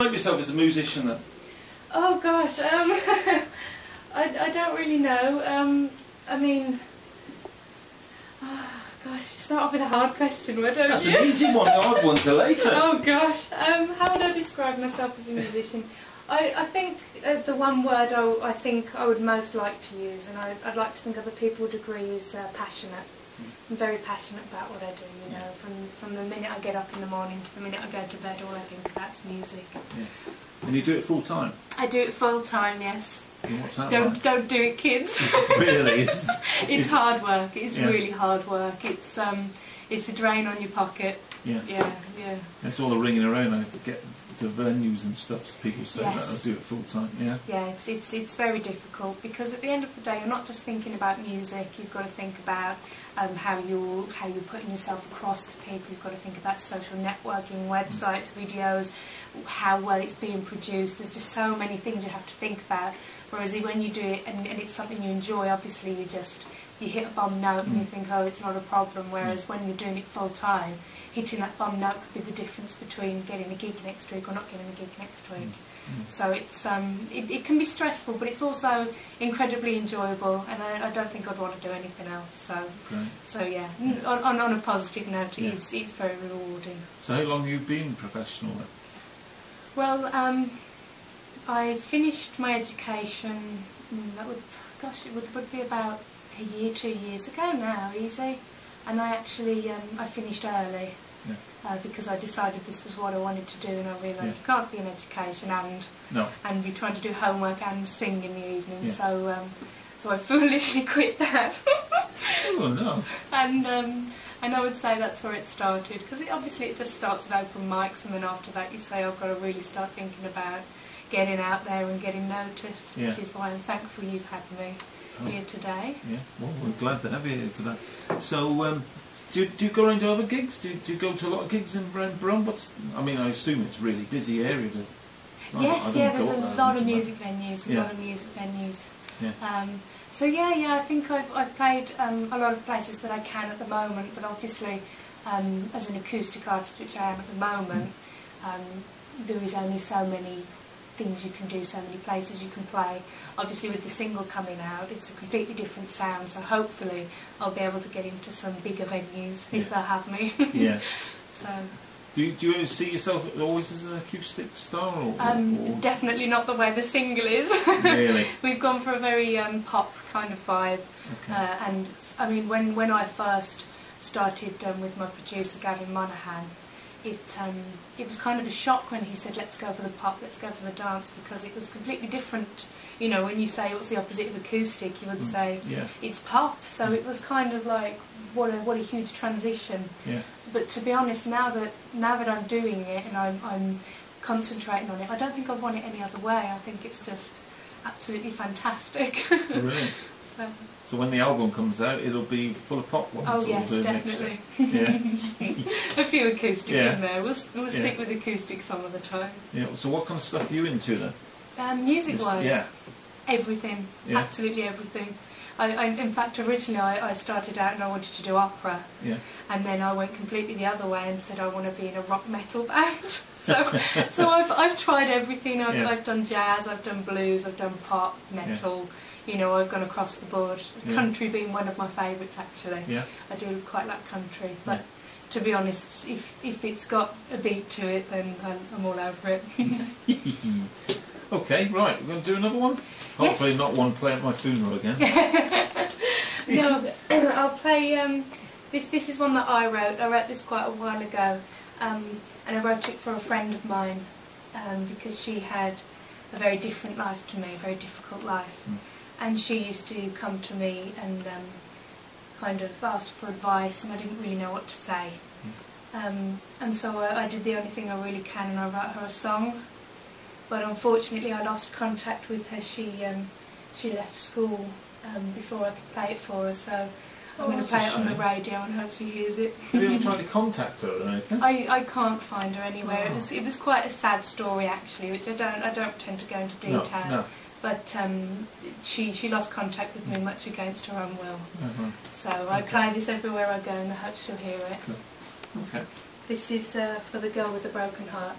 Describe yourself as a musician then. Oh gosh, I don't really know. I mean, oh gosh, start off with a hard question, why don't you? That's an easy one, the hard ones are later. Oh gosh, how would I describe myself as a musician? I think the one word I think I would most like to use, and I'd like to think other people would agree, is passionate. I'm very passionate about what I do, you know, from the minute I get up in the morning to the minute I go to bed, all I think about is music. Yeah. And you do it full time? I do it full time, yes. And what's that Don't do it, kids. Really? It's hard work. It's really hard work. It's a drain on your pocket. Yeah. Yeah. It's all the ringing around. I have to get to venues and stuff. So people say that I do it full time. Yeah. Yeah, it's very difficult, because at the end of the day, you're not just thinking about music. You've got to think about how you're putting yourself across to people. You've got to think about social networking, websites, videos, how well it's being produced. There's just so many things you have to think about. Whereas when you do it and it's something you enjoy, obviously you hit a bomb note and you think, oh, it's not a problem. Whereas when you're doing it full time, hitting that bomb note could be the difference between getting a gig next week or not getting a gig next week. So it's it can be stressful, but it's also incredibly enjoyable, and I don't think I'd want to do anything else. So yeah, on a positive note, it's very rewarding. So how long have you been professional then? Well, I finished my education. It would be about a year, 2 years ago now, easy. And I actually I finished early. Because I decided this was what I wanted to do, and I realised I can't be in education and be trying to do homework and sing in the evening. So I foolishly quit that. Oh no! And I would say that's where it started, because obviously it just starts with open mics, and then after that you say, I've got to really start thinking about getting out there and getting noticed, which is why I'm thankful you've had me here today. Yeah, well, we're glad to have you here today. So. Do you go around to other gigs? Do you go to a lot of gigs in Brum? I mean, I assume it's a really busy area. Yes, there's a lot of music venues. So I think I've played a lot of places that I can at the moment, but obviously as an acoustic artist, which I am at the moment, there is only so many things you can do, so many places you can play. Obviously with the single coming out, it's a completely different sound, so hopefully I'll be able to get into some bigger venues if they'll have me. So do you see yourself always as an acoustic star? Or definitely not the way the single is. Really? We've gone for a very pop kind of vibe. And I mean, when I first started with my producer Gavin Monaghan, it was kind of a shock when he said, let's go for the pop, let's go for the dance, because it was completely different. You know, when you say what's the opposite of acoustic, you would say it's pop. So it was kind of like, what a huge transition. But to be honest, now that I'm doing it and I'm concentrating on it, I don't think I'd want it any other way. I think it's just absolutely fantastic. Brilliant. So when the album comes out, it'll be full of pop ones. Oh yes, definitely. A few acoustic in there. We'll stick with acoustic some of the time. Yeah. So what kind of stuff are you into then? Music-wise, everything. Absolutely everything. In fact, originally I started out and I wanted to do opera, and then I went completely the other way and said I want to be in a rock metal band. So I've tried everything. I've done jazz, I've done blues, I've done pop, metal. You know, I've gone across the board. Country being one of my favourites, actually. I do quite like country, but to be honest, if it's got a beat to it, then I'm all over it. Okay, right, we're going to do another one? Hopefully not one play at my funeral again. No, I'll play, this is one that I wrote. I wrote this quite a while ago, and I wrote it for a friend of mine, because she had a very different life to me, a very difficult life. And she used to come to me and kind of ask for advice, and I didn't really know what to say. And so I did the only thing I really can, and I wrote her a song. But unfortunately I lost contact with her. She left school before I could play it for her, so I'm going to play it on the radio and hope she hears it. Have you ever tried to contact her or anything? I can't find her anywhere. It was quite a sad story actually, which I don't tend to go into detail. No. But she lost contact with me much against her own will. So I play this everywhere I go, and I hope she'll hear it. Okay. This is for the girl with the broken heart.